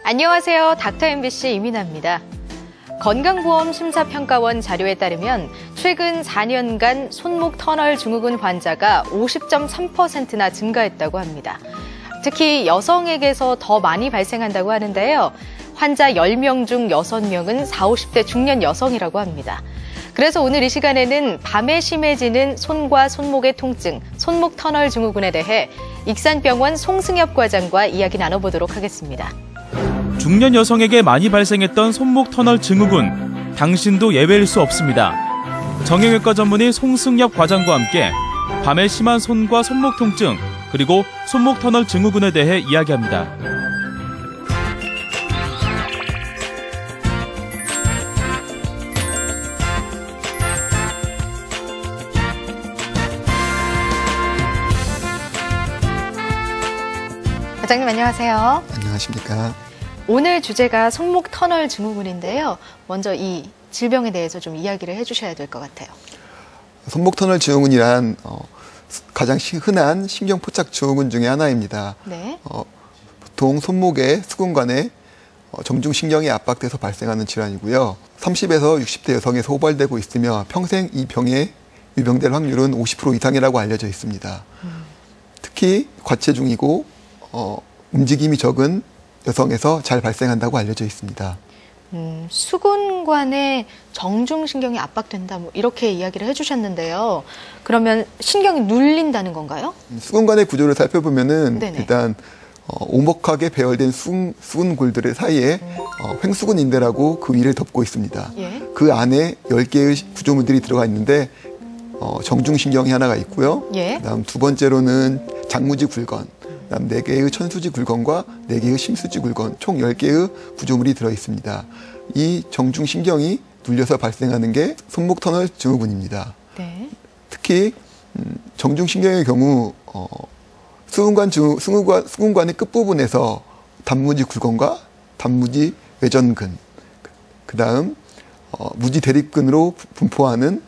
안녕하세요. 닥터 MBC 이민아입니다. 건강보험심사평가원 자료에 따르면 최근 4년간 손목 터널 증후군 환자가 50.3%나 증가했다고 합니다. 특히 여성에게서 더 많이 발생한다고 하는데요. 환자 10명 중 6명은 40, 50대 중년 여성이라고 합니다. 그래서 오늘 이 시간에는 밤에 심해지는 손과 손목의 통증, 손목 터널 증후군에 대해 익산병원 송승엽 과장과 이야기 나눠보도록 하겠습니다. 중년 여성에게 많이 발생했던 손목 터널 증후군, 당신도 예외일 수 없습니다. 정형외과 전문의 송승엽 과장과 함께 밤에 심한 손과 손목 통증, 그리고 손목 터널 증후군에 대해 이야기합니다. 과장님 안녕하세요. 안녕하십니까. 오늘 주제가 손목 터널 증후군인데요. 먼저 이 질병에 대해서 좀 이야기를 해주셔야 될 것 같아요. 손목 터널 증후군이란 가장 흔한 신경포착 증후군 중에 하나입니다. 네. 보통 손목의 수근관에 정중신경이 압박돼서 발생하는 질환이고요. 30에서 60대 여성에서 호발되고 있으며 평생 이 병에 유병될 확률은 50% 이상이라고 알려져 있습니다. 특히 과체중이고 움직임이 적은 여성에서 잘 발생한다고 알려져 있습니다. 수근관에 정중신경이 압박된다, 이렇게 이야기를 해주셨는데요. 그러면 신경이 눌린다는 건가요? 수근관의 구조를 살펴보면은 네네. 일단 오목하게 배열된 수근골들 사이에 횡수근인대라고 그 위를 덮고 있습니다. 예. 그 안에 10개의 구조물들이 들어가 있는데 정중신경이 하나가 있고요. 예. 그다음 두 번째로는 장무지 굴건, 그다음 4개의 천수지 굴건과 4개의 심수지 굴건, 총 10개의 구조물이 들어 있습니다. 이 정중신경이 눌려서 발생하는 게 손목 터널 증후군입니다. 네. 특히 정중신경의 경우 수근관의 끝부분에서 단무지 굴건과 단무지 외전근, 그다음 무지 대립근으로 분포하는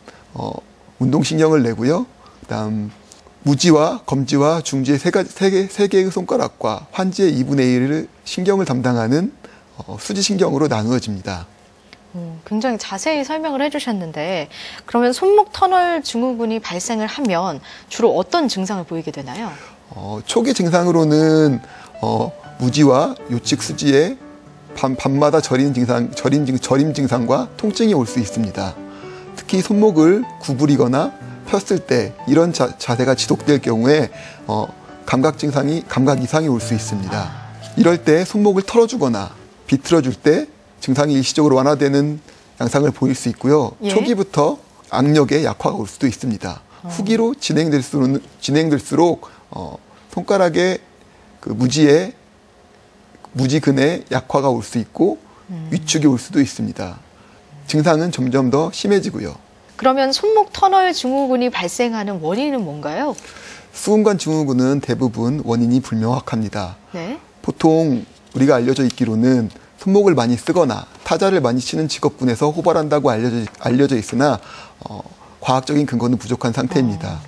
운동신경을 내고요. 그다음 무지와 검지와 중지의 세 개의 손가락과 환지의 2분의 1을 신경을 담당하는 수지신경으로 나누어집니다. 굉장히 자세히 설명을 해주셨는데 그러면 손목 터널 증후군이 발생을 하면 주로 어떤 증상을 보이게 되나요? 초기 증상으로는 무지와 요측 수지에 밤마다 저림 증상과 통증이 올 수 있습니다. 특히 손목을 구부리거나 폈을 때 이런 자세가 지속될 경우에 감각 이상이 올 수 있습니다. 이럴 때 손목을 털어주거나 비틀어줄 때 증상이 일시적으로 완화되는 양상을 보일 수 있고요. 예. 초기부터 악력의 약화가 올 수도 있습니다. 후기로 진행될수록 손가락의 그 무지근의 약화가 올 수 있고 위축이 올 수도 있습니다. 증상은 점점 더 심해지고요. 그러면 손목 터널 증후군이 발생하는 원인은 뭔가요? 수근관 증후군은 대부분 원인이 불명확합니다. 네. 보통 우리가 알려져 있기로는 손목을 많이 쓰거나 타자를 많이 치는 직업군에서 호발한다고 알려져 있으나 과학적인 근거는 부족한 상태입니다.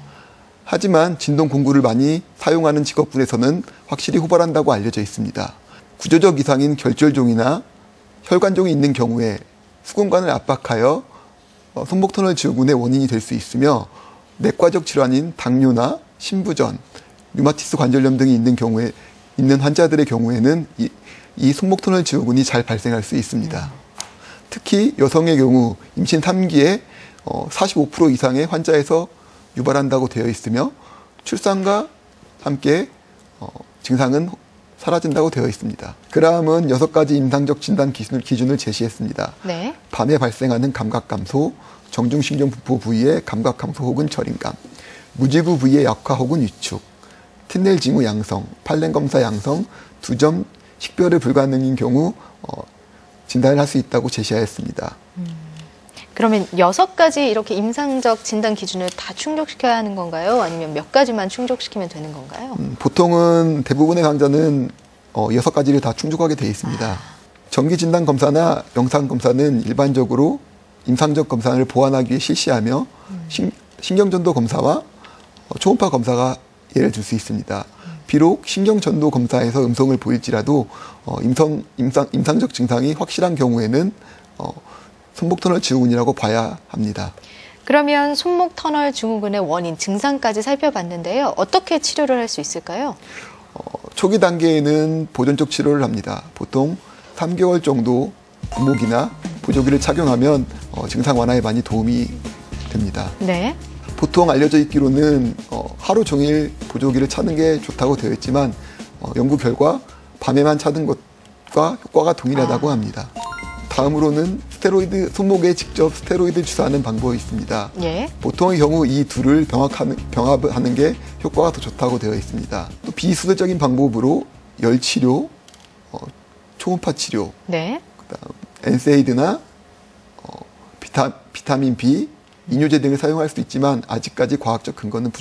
하지만 진동 공구를 많이 사용하는 직업군에서는 확실히 호발한다고 알려져 있습니다. 구조적 이상인 결절종이나 혈관종이 있는 경우에 수근관을 압박하여 손목 터널 증후군의 원인이 될 수 있으며 내과적 질환인 당뇨나 신부전, 류마티스 관절염 등이 있는 환자들의 경우에는 이 손목 터널 증후군이 잘 발생할 수 있습니다. 특히 여성의 경우 임신 3기에 45% 이상의 환자에서 유발한다고 되어 있으며 출산과 함께 증상은 사라진다고 되어 있습니다. 그라함은 6가지 임상적 진단 기준을 제시했습니다. 네. 밤에 발생하는 감각 감소, 정중신경 분포 부위의 감각 감소 혹은 저림감, 무지구 부위의 약화 혹은 위축, 틴넬 징후 양성, 팔렘 검사 양성, 2점 식별을 불가능인 경우 진단을 할 수 있다고 제시하였습니다. 그러면 6가지 이렇게 임상적 진단 기준을 다 충족시켜야 하는 건가요? 아니면 몇 가지만 충족시키면 되는 건가요? 보통은 대부분의 환자는 6가지를 다 충족하게 되어 있습니다. 정기 진단 검사나 영상 검사는 일반적으로 임상적 검사를 보완하기 위해 실시하며 신경전도 검사와 초음파 검사가 예를 들 수 있습니다. 비록 신경전도 검사에서 음성을 보일지라도 임상적 증상이 확실한 경우에는 손목 터널 증후군이라고 봐야 합니다. 그러면 손목 터널 증후군의 원인, 증상까지 살펴봤는데요. 어떻게 치료를 할 수 있을까요? 초기 단계에는 보존적 치료를 합니다. 보통 3개월 정도 분무기나 보조기를 착용하면 증상 완화에 많이 도움이 됩니다. 네. 보통 알려져 있기로는 하루 종일 보조기를 차는 게 좋다고 되어 있지만 연구 결과 밤에만 차는 것과 효과가 동일하다고 합니다. 다음으로는 손목에 직접 스테로이드 주사하는 방법이 있습니다. 예. 보통의 경우 이 둘을 병합하는 게 효과가 더 좋다고 되어 있습니다. 또 비수술적인 방법으로 열치료, 초음파 치료, 네. 그다음 엔세이드나 비타민 B, 이뇨제 등을 사용할 수 있지만 아직까지 과학적 근거는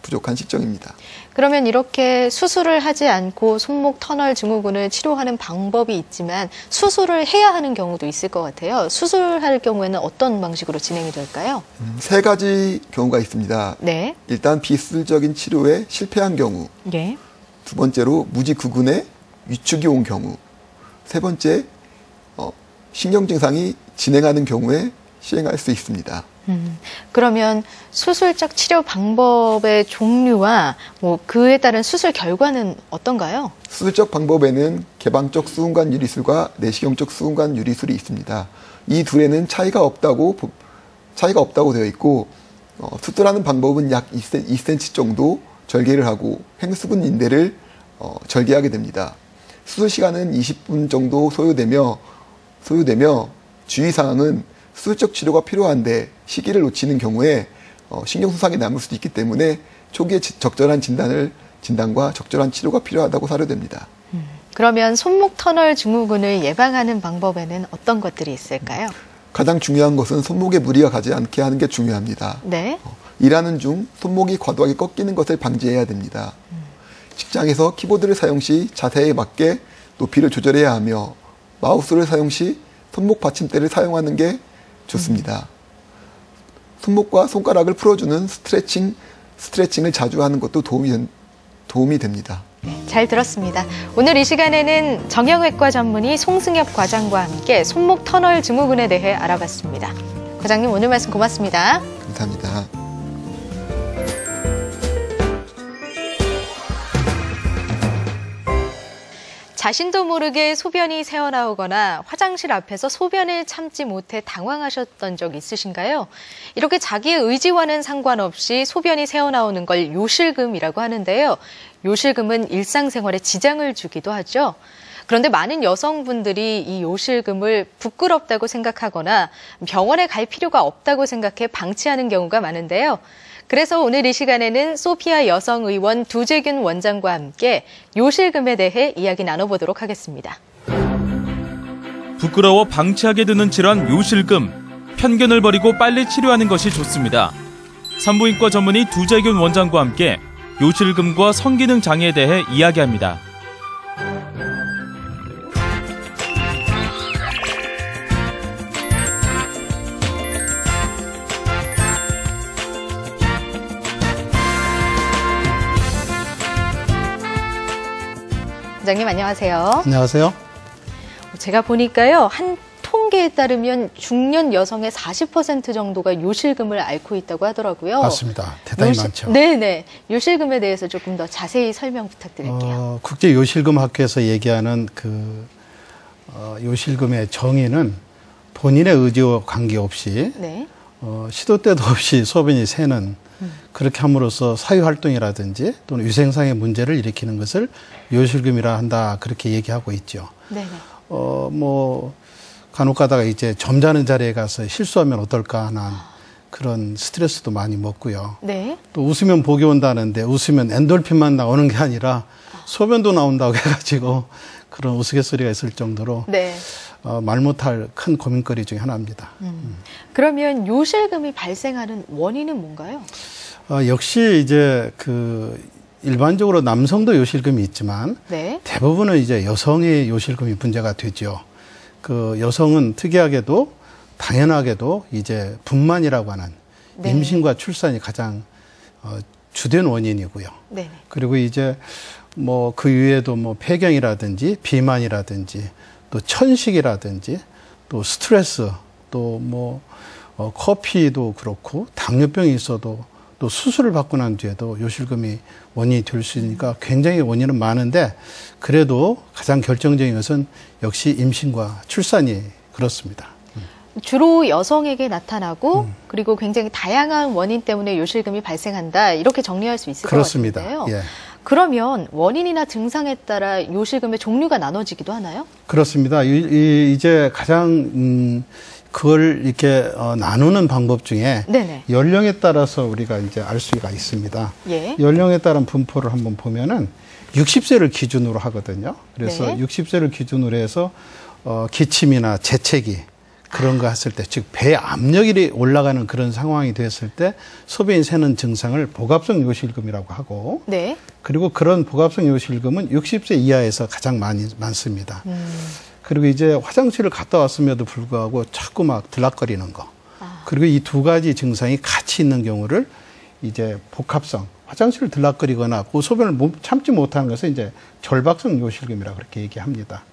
부족한 시점입니다. 그러면 이렇게 수술을 하지 않고 손목 터널 증후군을 치료하는 방법이 있지만 수술을 해야 하는 경우도 있을 것 같아요. 수술할 경우에는 어떤 방식으로 진행이 될까요? 3가지 경우가 있습니다. 네. 일단 비수술적인 치료에 실패한 경우, 예. 두 번째로 무지구근에 위축이 온 경우, 세 번째 신경 증상이 진행하는 경우에 시행할 수 있습니다. 그러면 수술적 치료 방법의 종류와 그에 따른 수술 결과는 어떤가요? 수술적 방법에는 개방적 수은관 유리술과 내시경적 수은관 유리술이 있습니다. 이 둘에는 차이가 없다고 되어 있고 수술하는 방법은 약 2cm 정도 절개를 하고 횡수근 인대를 절개하게 됩니다. 수술 시간은 20분 정도 소요되며 주의사항은 수술적 치료가 필요한데 시기를 놓치는 경우에 신경손상이 남을 수도 있기 때문에 초기에 적절한 진단과 적절한 치료가 필요하다고 사료됩니다. 그러면 손목 터널 증후군을 예방하는 방법에는 어떤 것들이 있을까요? 가장 중요한 것은 손목에 무리가 가지 않게 하는 게 중요합니다. 네. 일하는 중 손목이 과도하게 꺾이는 것을 방지해야 됩니다. 직장에서 키보드를 사용 시 자세에 맞게 높이를 조절해야 하며 마우스를 사용 시 손목 받침대를 사용하는 게 좋습니다. 손목과 손가락을 풀어주는 스트레칭을 자주 하는 것도 도움이 됩니다. 잘 들었습니다. 오늘 이 시간에는 정형외과 전문의 송승엽 과장과 함께 손목 터널 증후군에 대해 알아봤습니다. 과장님 오늘 말씀 고맙습니다. 감사합니다. 자신도 모르게 소변이 새어나오거나 화장실 앞에서 소변을 참지 못해 당황하셨던 적 있으신가요? 이렇게 자기의 의지와는 상관없이 소변이 새어나오는 걸 요실금이라고 하는데요. 요실금은 일상생활에 지장을 주기도 하죠. 그런데 많은 여성분들이 이 요실금을 부끄럽다고 생각하거나 병원에 갈 필요가 없다고 생각해 방치하는 경우가 많은데요. 그래서 오늘 이 시간에는 소피아 여성의원 두재균 원장과 함께 요실금에 대해 이야기 나눠보도록 하겠습니다. 부끄러워 방치하게 되는 질환 요실금. 편견을 버리고 빨리 치료하는 것이 좋습니다. 산부인과 전문의 두재균 원장과 함께 요실금과 성기능 장애에 대해 이야기합니다. 원장님 안녕하세요. 안녕하세요. 제가 보니까요. 한 통계에 따르면 중년 여성의 40% 정도가 요실금을 앓고 있다고 하더라고요. 맞습니다. 대단히 많죠. 네네. 요실금에 대해서 조금 더 자세히 설명 부탁드릴게요. 국제요실금학회에서 얘기하는 요실금의 정의는 본인의 의지와 관계없이 네. 시도 때도 없이 소변이 새는 그렇게 함으로써 사회활동이라든지 또는 위생상의 문제를 일으키는 것을 요실금이라 한다 그렇게 얘기하고 있죠. 네네. 간혹 가다가 이제 점잖은 자리에 가서 실수하면 어떨까 하는 그런 스트레스도 많이 먹고요. 네. 또 웃으면 복이 온다는데 웃으면 엔돌핀만 나오는 게 아니라 소변도 나온다고 해가지고 그런 우스갯소리가 있을 정도로 네. 말 못할 큰 고민거리 중에 하나입니다. 그러면 요실금이 발생하는 원인은 뭔가요? 역시 이제 일반적으로 남성도 요실금이 있지만 네. 대부분은 이제 여성의 요실금이 문제가 되죠. 여성은 특이하게도 당연하게도 이제 분만이라고 하는 네. 임신과 출산이 가장 주된 원인이고요. 네. 그리고 이제 뭐 그 이외에도 뭐 폐경이라든지 비만이라든지 또 천식이라든지 또 스트레스 또 뭐 커피도 그렇고 당뇨병이 있어도 또 수술을 받고 난 뒤에도 요실금이 원인이 될 수 있으니까 굉장히 원인은 많은데 그래도 가장 결정적인 것은 역시 임신과 출산이 그렇습니다. 주로 여성에게 나타나고 그리고 굉장히 다양한 원인 때문에 요실금이 발생한다. 이렇게 정리할 수 있을 그렇습니다. 것 같은데요. 예. 그러면 원인이나 증상에 따라 요실금의 종류가 나눠지기도 하나요? 그렇습니다. 이제 가장 그걸 이렇게 나누는 방법 중에 네네. 연령에 따라서 우리가 이제 알 수가 있습니다. 예. 연령에 따른 분포를 한번 보면은 60세를 기준으로 하거든요. 그래서 네. 60세를 기준으로 해서 기침이나 재채기 그런 거 했을 때, 즉 배 압력이 올라가는 그런 상황이 됐을 때 소변이 새는 증상을 복압성 요실금이라고 하고, 네. 그리고 그런 복압성 요실금은 60세 이하에서 가장 많습니다. 그리고 이제 화장실을 갔다 왔음에도 불구하고 자꾸 막 들락거리는 거. 그리고 이 두 가지 증상이 같이 있는 경우를 이제 복합성, 화장실을 들락거리거나 그 소변을 참지 못하는 것을 이제 절박성 요실금이라고 그렇게 얘기합니다.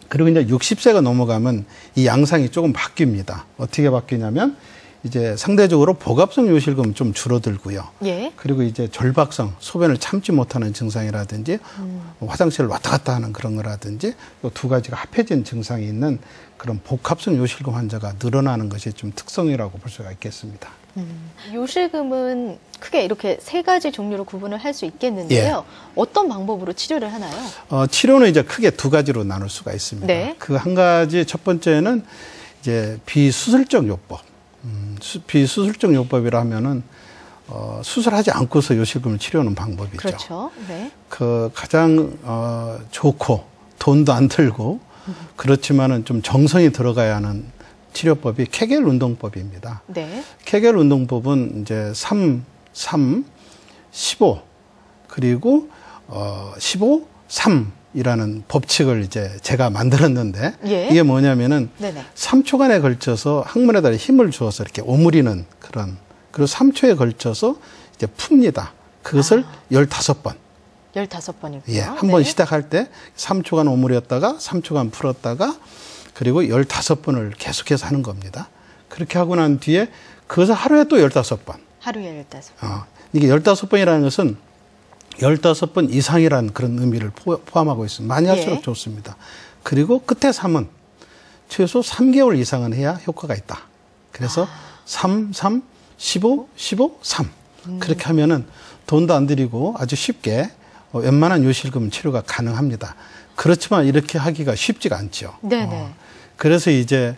그리고 이제 60세가 넘어가면 이 양상이 조금 바뀝니다. 어떻게 바뀌냐면 이제 상대적으로 복압성 요실금은 좀 줄어들고요. 예. 그리고 이제 절박성, 소변을 참지 못하는 증상이라든지 화장실을 왔다 갔다 하는 그런 거라든지 이 두 가지가 합해진 증상이 있는 그런 복합성 요실금 환자가 늘어나는 것이 좀 특성이라고 볼 수가 있겠습니다. 요실금은 크게 이렇게 세 가지 종류로 구분을 할 수 있겠는데요. 어떤 방법으로 치료를 하나요? 치료는 이제 크게 두 가지로 나눌 수가 있습니다. 네. 그 한 가지 첫 번째는 이제 비수술적 요법. 비수술적 요법이라 하면은 수술하지 않고서 요실금을 치료하는 방법이죠. 그렇죠. 네. 가장 좋고 돈도 안 들고 그렇지만은 좀 정성이 들어가야 하는 치료법이 케겔 운동법입니다. 네. 케겔 운동법은 이제 3, 15 그리고 15, 3이라는 법칙을 이제 제가 만들었는데 예. 이게 뭐냐면은 네네. 3초간에 걸쳐서 항문에다 힘을 주어서 이렇게 오므리는 그런, 그리고 3초에 걸쳐서 이제 풉니다. 그것을 15번. 15번이고요. 예, 한 번 시작할 때 3초간 오므렸다가 3초간 풀었다가 그리고 15번을 계속해서 하는 겁니다. 그렇게 하고 난 뒤에 그것을 하루에 또 15번. 하루에 15번. 이게 15번이라는 것은 15번 이상이라는 그런 의미를 포함하고 있습니다. 많이 할수록 예. 좋습니다. 그리고 끝에 3은 최소 3개월 이상은 해야 효과가 있다. 그래서 3, 15, 3. 그렇게 하면은 돈도 안 들이고 아주 쉽게 웬만한 요실금 치료가 가능합니다. 그렇지만 이렇게 하기가 쉽지가 않죠. 네네. 그래서 이제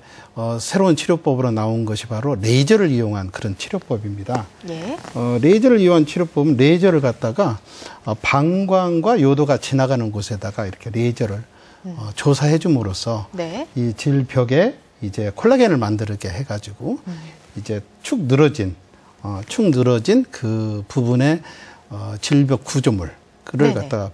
새로운 치료법으로 나온 것이 바로 레이저를 이용한 그런 치료법입니다. 예. 레이저를 이용한 치료법은 레이저를 갖다가 방광과 요도가 지나가는 곳에다가 이렇게 레이저를 조사해 줌으로써 네. 이 질벽에 이제 콜라겐을 만들게 해가지고 이제 축 늘어진 그 부분의 질벽 구조물을 네네. 갖다가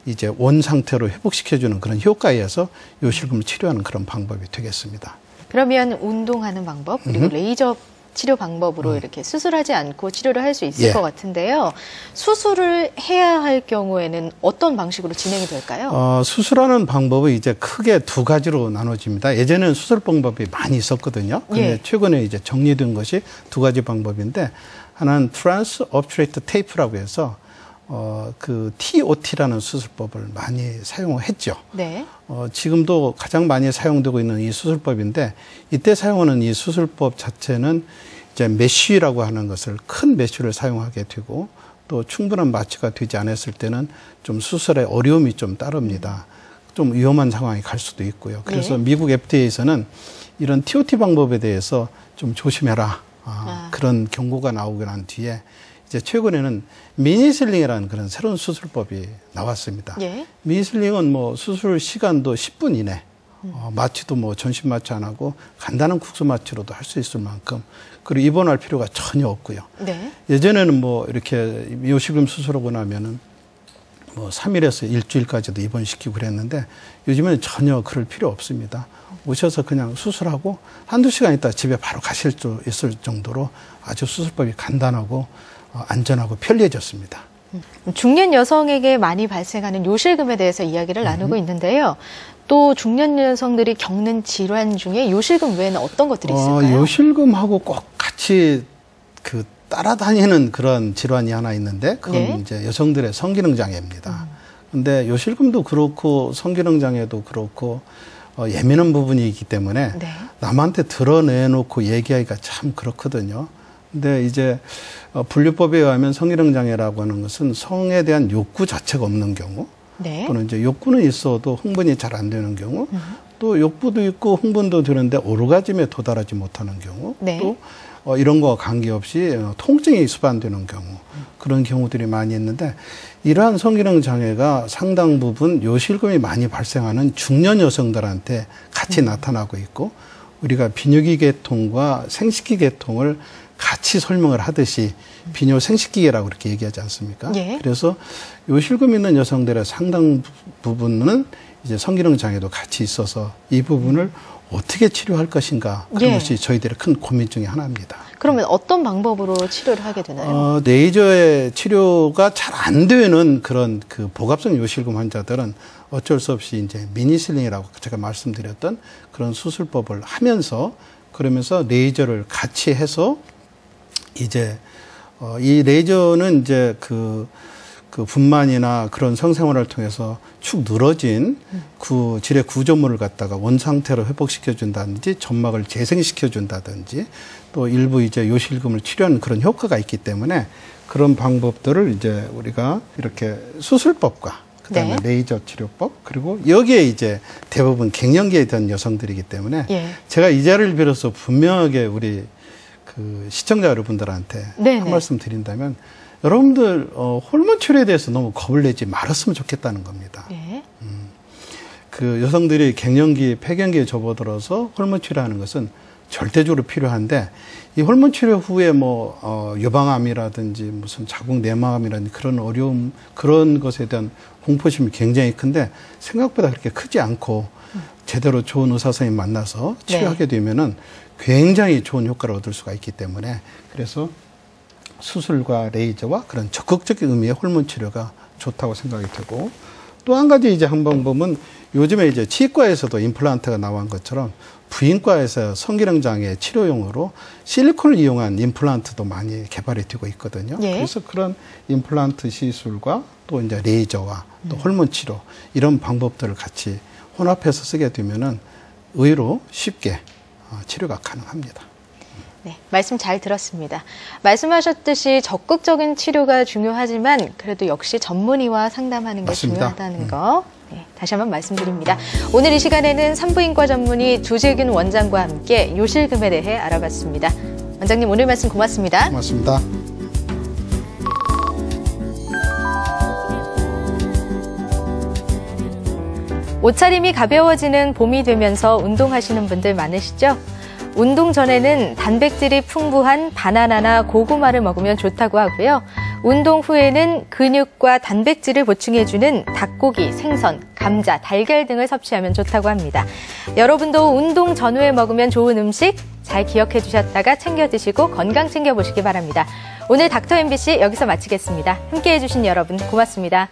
이제 원 상태로 회복시켜주는 그런 효과에 의해서 요실금을 치료하는 그런 방법이 되겠습니다. 그러면 운동하는 방법 그리고 레이저 치료 방법으로 이렇게 수술하지 않고 치료를 할 수 있을 예. 것 같은데요. 수술을 해야 할 경우에는 어떤 방식으로 진행이 될까요? 수술하는 방법은 이제 크게 두 가지로 나눠집니다. 예전에는 수술 방법이 많이 있었거든요. 근데 예. 최근에 이제 정리된 것이 두 가지 방법인데 하나는 트랜스 업트레이트 테이프라고 해서 그 TOT라는 수술법을 많이 사용했죠. 네. 지금도 가장 많이 사용되고 있는 이 수술법인데 이때 사용하는 이 수술법 자체는 이제 메쉬라고 하는 것을 큰 메쉬를 사용하게 되고 또 충분한 마취가 되지 않았을 때는 좀 수술에 어려움이 좀 따릅니다. 좀 위험한 상황이 갈 수도 있고요. 그래서 네. 미국 FDA에서는 이런 TOT 방법에 대해서 좀 조심해라. 그런 경고가 나오고 난 뒤에 이제 최근에는 미니슬링이라는 그런 새로운 수술법이 나왔습니다. 예. 미니슬링은 뭐 수술 시간도 10분 이내, 마취도 뭐 전신 마취 안 하고 간단한 국소 마취로도 할 수 있을 만큼 그리고 입원할 필요가 전혀 없고요. 네. 예전에는 뭐 이렇게 요실금 수술하고 나면은 뭐 3일에서 일주일까지도 입원시키고 그랬는데 요즘에는 전혀 그럴 필요 없습니다. 오셔서 그냥 수술하고 한두 시간 있다 집에 바로 가실 수 있을 정도로 아주 수술법이 간단하고 안전하고 편리해졌습니다. 중년 여성에게 많이 발생하는 요실금에 대해서 이야기를 나누고 있는데요. 또 중년 여성들이 겪는 질환 중에 요실금 외에는 어떤 것들이 있을까요? 요실금하고 꼭 같이 따라다니는 그런 질환이 하나 있는데 그건 네. 이제 여성들의 성기능 장애입니다. 근데 요실금도 그렇고 성기능 장애도 그렇고 예민한 부분이 있기 때문에 네. 남한테 드러내놓고 얘기하기가 참 그렇거든요. 근데 이제 분류법에 의하면 성기능 장애라고 하는 것은 성에 대한 욕구 자체가 없는 경우 네. 또는 이제 욕구는 있어도 흥분이 잘 안 되는 경우 또 욕구도 있고 흥분도 되는데 오르가즘에 도달하지 못하는 경우 네. 또 이런 거와 관계없이 통증이 수반되는 경우 그런 경우들이 많이 있는데 이러한 성기능 장애가 상당 부분 요실금이 많이 발생하는 중년 여성들한테 같이 나타나고 있고 우리가 비뇨기 계통과 생식기 계통을 같이 설명을 하듯이 비뇨 생식기계라고 그렇게 얘기하지 않습니까? 예. 그래서 요실금 있는 여성들의 상당 부분은 이제 성기능 장애도 같이 있어서 이 부분을 어떻게 치료할 것인가 그런 예. 것이 저희들의 큰 고민 중에 하나입니다. 그러면 어떤 방법으로 치료를 하게 되나요? 레이저의 치료가 잘 안 되는 그런 복합성 요실금 환자들은 어쩔 수 없이 이제 미니슬링이라고 제가 말씀드렸던 그런 수술법을 하면서 그러면서 레이저를 같이 해서 이제 이 레이저는 이제 그 분만이나 그런 성생활을 통해서 축 늘어진 질의 구조물을 갖다가 원상태로 회복시켜준다든지 점막을 재생시켜준다든지 또 일부 이제 요실금을 치료하는 그런 효과가 있기 때문에 그런 방법들을 이제 우리가 이렇게 수술법과 그다음에 네. 레이저 치료법 그리고 여기에 이제 대부분 갱년기에 든 여성들이기 때문에 예. 제가 이 자리를 빌어서 분명하게 우리 시청자 여러분들한테 네네. 한 말씀 드린다면 여러분들 호르몬 치료에 대해서 너무 겁을 내지 말았으면 좋겠다는 겁니다. 예. 여성들이 갱년기, 폐경기에 접어들어서 호르몬 치료하는 것은 절대적으로 필요한데 이 호르몬 치료 후에 유방암이라든지 무슨 자궁 내막암이라든지 그런 어려움 그런 것에 대한 공포심이 굉장히 큰데 생각보다 그렇게 크지 않고 제대로 좋은 의사 선생님 만나서 치료하게 되면은 굉장히 좋은 효과를 얻을 수가 있기 때문에 그래서 수술과 레이저와 그런 적극적인 의미의 호르몬 치료가 좋다고 생각이 되고 또 한 가지 이제 한 방법은 요즘에 이제 치과에서도 임플란트가 나온 것처럼 부인과에서 성기능 장애 치료용으로 실리콘을 이용한 임플란트도 많이 개발이 되고 있거든요. 예. 그래서 그런 임플란트 시술과 또 이제 레이저와 또 호르몬 치료 이런 방법들을 같이 혼합해서 쓰게 되면은 의외로 쉽게 치료가 가능합니다. 네, 말씀 잘 들었습니다. 말씀하셨듯이 적극적인 치료가 중요하지만 그래도 역시 전문의와 상담하는 게 맞습니다. 중요하다는 거 다시 한번 말씀드립니다. 오늘 이 시간에는 산부인과 전문의 조재균 원장과 함께 요실금에 대해 알아봤습니다. 원장님 오늘 말씀 고맙습니다. 고맙습니다. 옷차림이 가벼워지는 봄이 되면서 운동하시는 분들 많으시죠? 운동 전에는 단백질이 풍부한 바나나나 고구마를 먹으면 좋다고 하고요. 운동 후에는 근육과 단백질을 보충해주는 닭고기, 생선, 감자, 달걀 등을 섭취하면 좋다고 합니다. 여러분도 운동 전후에 먹으면 좋은 음식 잘 기억해 두셨다가 챙겨 드시고 건강 챙겨보시기 바랍니다. 오늘 닥터 MBC 여기서 마치겠습니다. 함께해 주신 여러분 고맙습니다.